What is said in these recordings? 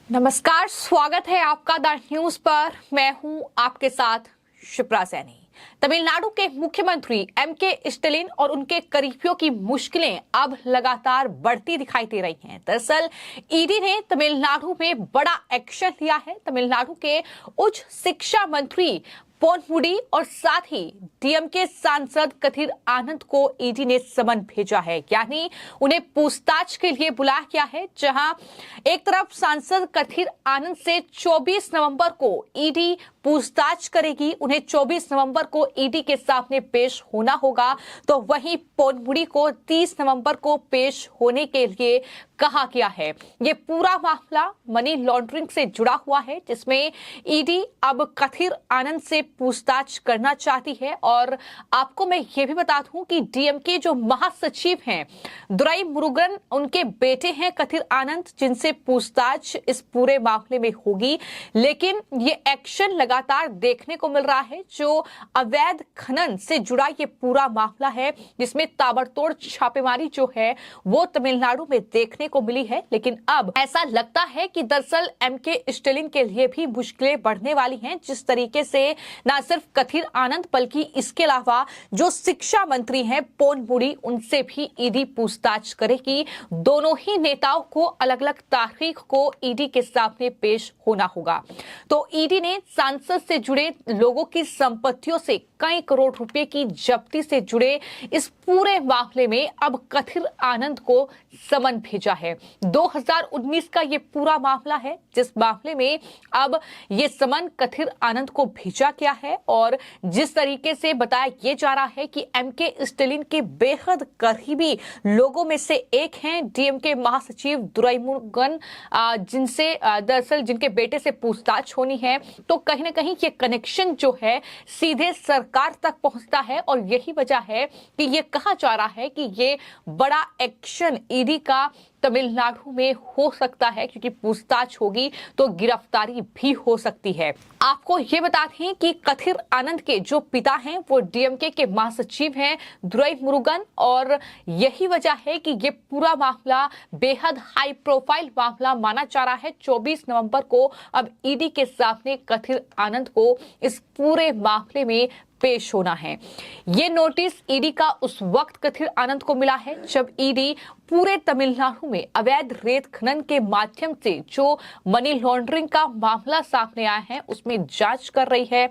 नमस्कार, स्वागत है आपका द न्यूज पर। मैं हूं आपके साथ शिप्रा सैनी। तमिलनाडु के मुख्यमंत्री एमके स्टालिन और उनके करीबियों की मुश्किलें अब लगातार बढ़ती दिखाई दे रही हैं। दरअसल ईडी ने तमिलनाडु में बड़ा एक्शन लिया है। तमिलनाडु के उच्च शिक्षा मंत्री पोनमुडी और साथ ही डीएमके सांसद कथिर आनंद को ईडी ने समन भेजा है, यानी उन्हें पूछताछ के लिए बुलाया गया है। जहां एक तरफ सांसद कथिर आनंद से 24 नवंबर को ईडी पूछताछ करेगी, उन्हें 24 नवंबर को ईडी के सामने पेश होना होगा, तो वहीं पोनमुडी को 30 नवंबर को पेश होने के लिए कहा गया है। ये पूरा मामला मनी लॉन्ड्रिंग से जुड़ा हुआ है, जिसमें ईडी अब कथिर आनंद से पूछताछ करना चाहती है। और आपको मैं ये भी बता दूं कि डीएमके जो महासचिव हैं दुराई मुरुगन, उनके बेटे हैं कथिर आनंद, जिनसे पूछताछ इस पूरे मामले में होगी। लेकिन ये एक्शन लगातार देखने को मिल रहा है। जो अवैध खनन से जुड़ा ये पूरा मामला है, जिसमें ताबड़तोड़ छापेमारी जो है वो तमिलनाडु में देखने को मिली है। लेकिन अब ऐसा लगता है कि दरअसल एमके स्टालिन के लिए भी मुश्किलें बढ़ने वाली हैं। जिस तरीके से न सिर्फ कथिर आनंद बल्कि इसके अलावा जो शिक्षा मंत्री हैं पोनमुडी, उनसे भी ईडी पूछताछ करेगी। दोनों ही नेताओं को अलग अलग तारीख को ईडी के सामने पेश होना होगा। तो ईडी ने सांसद से जुड़े लोगों की संपत्तियों से कई करोड़ रुपए की जब्ती से जुड़े इस पूरे मामले में अब कथिर आनंद को समन भेजा है। 2019 का ये पूरा मामला है, जिस मामले में अब ये समन कथिर आनंद को भेजा गया है। और जिस तरीके से बताया ये जा रहा है कि एमके स्टालिन के बेहद करीबी लोगों में से एक हैं डीएमके महासचिव दुराईमुरुगन, जिनसे दरअसल जिनके बेटे से पूछताछ होनी है, तो कहीं ना कहीं ये कनेक्शन जो है सीधे सरकार तक पहुंचता है। और यही वजह है कि ये कहा जा रहा है कि ये बड़ा एक्शन ईडी का तमिलनाडु में हो सकता है, क्योंकि पूछताछ होगी तो गिरफ्तारी भी हो सकती है। आपको ये बता दें कि कथिर आनंद के जो पिता हैं वो डीएमके के महासचिव हैं दुराई मुरुगन, और यही वजह है कि ये पूरा मामला बेहद हाई प्रोफाइल मामला माना जा रहा है। 24 नवंबर को अब ईडी के सामने कथिर आनंद को इस पूरे मामले में पेश होना है। ये नोटिस ईडी का उस वक्त कथिर आनंद को मिला है जब ईडी पूरे तमिलनाडु में अवैध रेत खनन के माध्यम से जो मनी लॉन्ड्रिंग का मामला सामने आया है उसमें जांच कर रही है।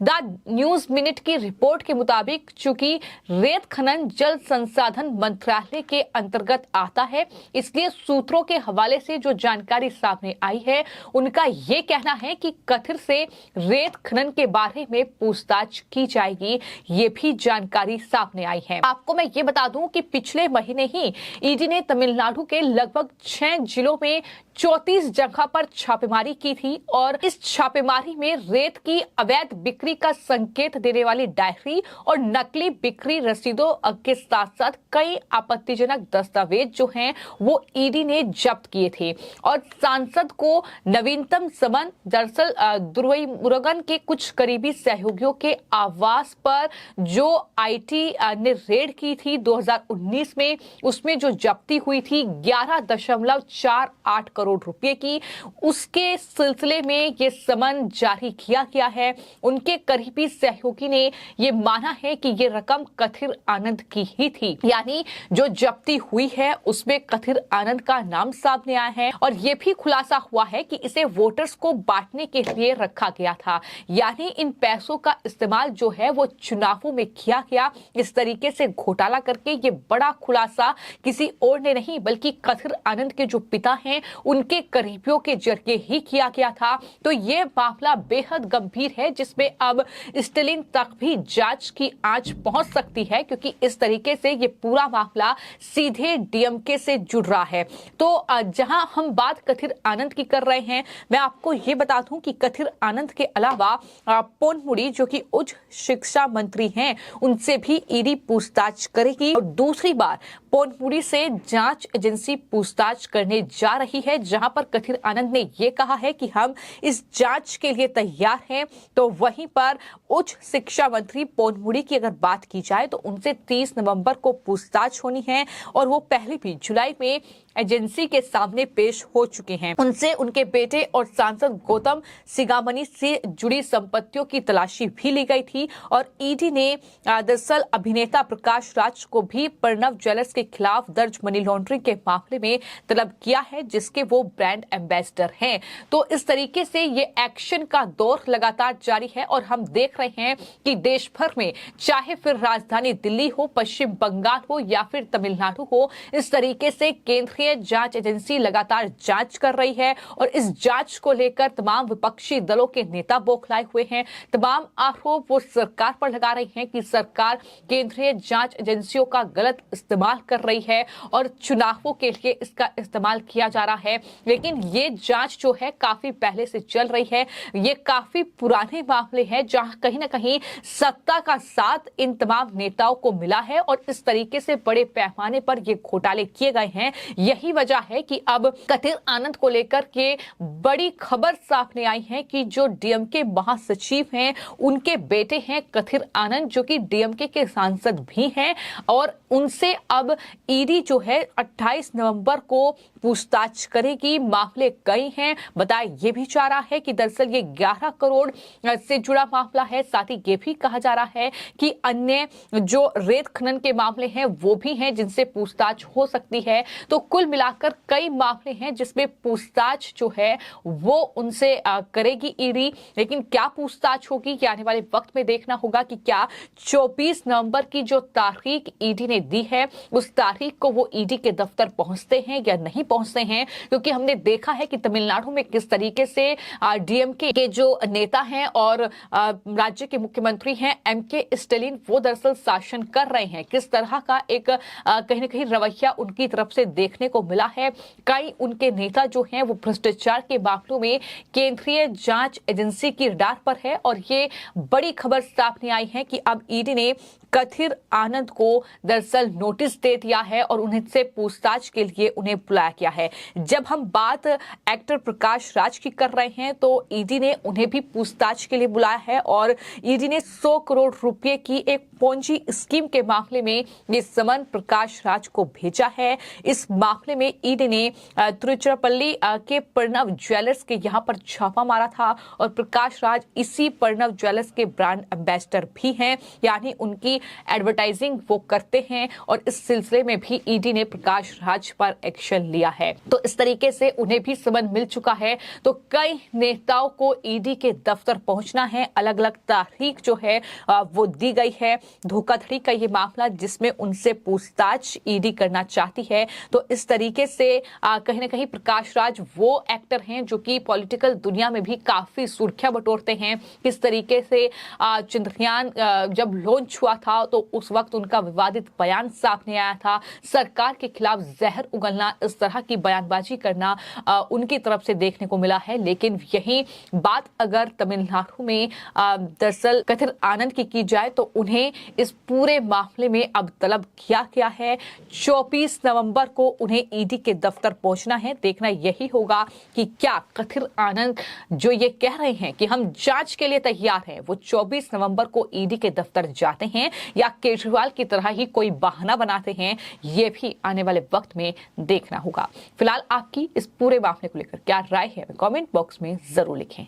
द न्यूज मिनट की रिपोर्ट के मुताबिक चूंकि रेत खनन जल संसाधन मंत्रालय के अंतर्गत आता है, इसलिए सूत्रों के हवाले से जो जानकारी सामने आई है उनका ये कहना है कि कथिर से रेत खनन के बारे में पूछताछ की जाएगी। ये भी जानकारी सामने आई है। आपको मैं ये बता दूं कि पिछले महीने ही ईडी ने तमिलनाडु के लगभग 6 जिलों में 34 जगह पर छापेमारी की थी। और इस छापेमारी में रेत की अवैध बिक्री का संकेत देने वाली डायरी और नकली बिक्री रसीदों के साथ साथ कई आपत्तिजनक दस्तावेज जो हैं वो ईडी ने जब्त किए थे। और सांसद को नवीनतम समन दरअसल दुराई मुरुगन के कुछ करीबी सहयोगियों के आवास पर जो आईटी ने रेड की थी 2019 में, उसमें जो जब्ती हुई थी 11.48 करोड़ रुपए की, उसके सिलसिले में ये समन जारी किया गया है। उनके करीबी सहयोगी ने ये माना है कि ये रकम कथिर आनंद की ही थी, यानी जो जब्ती हुई है उसमें कथिर आनंद का नाम सामने आया है। और ये भी खुलासा हुआ है कि इसे वोटर्स को बांटने के लिए रखा गया था, यानी इन पैसों का इस्तेमाल जो है वो चुनावों में किया गया। इस तरीके से घोटाला करके ये बड़ा खुलासा किसी और ने नहीं बल्कि कथिर आनंद के जो पिता हैं उनके करीबियों के जरिए ही किया गया था। तो ये मामला बेहद गंभीर है, जिसमें अब स्टालिन तक भी जांच की आंच पहुंच सकती है, क्योंकि इस तरीके से ये पूरा मामला सीधे डीएमके से जुड़ रहा है। तो जहां हम बात कथिर आनंद की कर रहे हैं, मैं आपको ये बता दूं कि कथिर आनंद के अलावा पोनमुडी जो कि उच्च शिक्षा मंत्री हैं, उनसे भी ईडी पूछताछ करेगी। और दूसरी बार पोनमुडी से जांच एजेंसी पूछताछ करने जा रही है, जहां पर कथिर आनंद ने यह कहा है कि हम इस जांच के लिए तैयार हैं। तो वहीं पर उच्च शिक्षा मंत्री पोनमुडी की अगर बात की जाए तो उनसे 30 नवंबर को पूछताछ होनी है, और वो पहले भी जुलाई में एजेंसी के सामने पेश हो चुके हैं। उनसे उनके बेटे और सांसद गौतम सिगामनी से जुड़ी संपत्तियों की तलाशी भी ली गई थी और ईडी ने दरअसल अभिनेता प्रकाश राज को भी प्रणव ज्वेलर्स के खिलाफ दर्ज मनी लॉन्ड्रिंग के मामले में तलब किया है, जिसके वो ब्रांड एम्बेसडर हैं। तो इस तरीके से ये एक्शन का दौर लगातार जारी है और हम देख रहे हैं कि देश भर में चाहे फिर राजधानी दिल्ली हो, पश्चिम बंगाल हो या फिर तमिलनाडु हो, इस तरीके से केंद्रीय जांच एजेंसी लगातार जांच कर रही है और इस जांच को लेकर तमाम विपक्षी दलों के नेता बौखलाए हुए हैं। तमाम आरोप वो सरकार पर लगा रही हैं कि सरकार केंद्रीय जांच एजेंसियों का गलत इस्तेमाल कर रही है और चुनावों के लिए इसका इस्तेमाल किया जा रहा है। लेकिन ये जांच जो है काफी पहले से चल रही है, ये काफी पुराने मामले हैं जहां कहीं ना कहीं सत्ता का साथ इन तमाम नेताओं को मिला है और इस तरीके से बड़े पैमाने पर ये घोटाले किए गए हैं। यही वजह है कि अब कथिर आनंद को लेकर के बड़ी खबर सामने आई है कि जो डीएमके महासचिव हैं उनके बेटे हैं कथिर आनंद, जो कि डीएमके के सांसद भी हैं और उनसे अब ईडी जो है 28 नवंबर को पूछताछ करेगी। मामले कई हैं, बताया ये भी जा रहा है कि दरअसल ये 11 करोड़ से जुड़ा मामला है। साथ ही ये भी कहा जा रहा है कि अन्य जो रेत खनन के मामले हैं वो भी हैं जिनसे पूछताछ हो सकती है। तो कुल मिलाकर कई मामले हैं जिसमें पूछताछ जो है वो उनसे करेगी ईडी। लेकिन क्या पूछताछ होगी ये आने वाले वक्त में देखना होगा कि क्या 24 नवंबर की जो तारीख ईडी ने दी है उस तारीख को वो ईडी के दफ्तर पहुंचते हैं या नहीं पहुंचते हैं, क्योंकि हमने देखा है कि तमिलनाडु में किस तरीके से डीएमके के जो नेता हैं और राज्य के मुख्यमंत्री हैं एमके स्टालिन, वो दरअसल शासन कर रहे हैं। किस तरह का एक कहीं ना कहीं रवैया उनकी तरफ से देखने को मिला है। कई उनके नेता जो हैं वो भ्रष्टाचार के मामलों में केंद्रीय जांच एजेंसी की रडार पर है और ये बड़ी खबर सामने आई है कि अब ईडी ने कथिर आनंद को दरअसल नोटिस दे दिया है और उनसे पूछताछ के लिए उन्हें बुलाया गया है। जब हम बात एक्टर प्रकाश राज की कर रहे हैं तो ईडी ने उन्हें भी पूछताछ के लिए बुलाया है और ईडी ने 100 करोड़ रुपए की एक पोंजी स्कीम के मामले में ये समन प्रकाश राज को भेजा है। इस मामले में ईडी ने तिरुचिरापल्ली के प्रणव ज्वेलर्स के यहाँ पर छापा मारा था और प्रकाश राज इसी प्रणव ज्वेलर्स के ब्रांड एम्बेसडर भी हैं, यानी उनकी एडवर्टाइजिंग वो करते हैं और इस सिलसिले में भी ईडी ने प्रकाश राज पर एक्शन लिया है। तो इस तरीके से उन्हें भी समन मिल चुका है। तो कई नेताओं को ईडी के दफ्तर पहुंचना है, अलग अलग तारीख जो है वो दी गई है। धोखाधड़ी का ये मामला जिसमें उनसे पूछताछ ईडी करना चाहती है। तो इस तरीके से कहीं ना कहीं प्रकाश राज वो एक्टर हैं जो कि पॉलिटिकल दुनिया में भी काफी सुर्खियां बटोरते हैं। किस तरीके से चंद्रयान जब लॉन्च हुआ था तो उस वक्त उनका विवादित बयान सामने आया था, सरकार के खिलाफ जहर उगलना, इस तरह की बयानबाजी करना उनकी तरफ से देखने को मिला है। लेकिन यही बात अगर तमिलनाडु में दरअसल कथिर आनंद की जाए तो उन्हें इस पूरे मामले में अब तलब किया गया है। 24 नवंबर को उन्हें ईडी के दफ्तर पहुंचना है। देखना यही होगा कि क्या कथिर आनंद जो ये कह रहे हैं कि हम जांच के लिए तैयार हैं, वो 24 नवंबर को ईडी के दफ्तर जाते हैं या केजरीवाल की तरह ही कोई बहाना बनाते हैं, ये भी आने वाले वक्त में देखना होगा। फिलहाल आपकी इस पूरे मामले को लेकर क्या राय है, कमेंट बॉक्स में जरूर लिखें।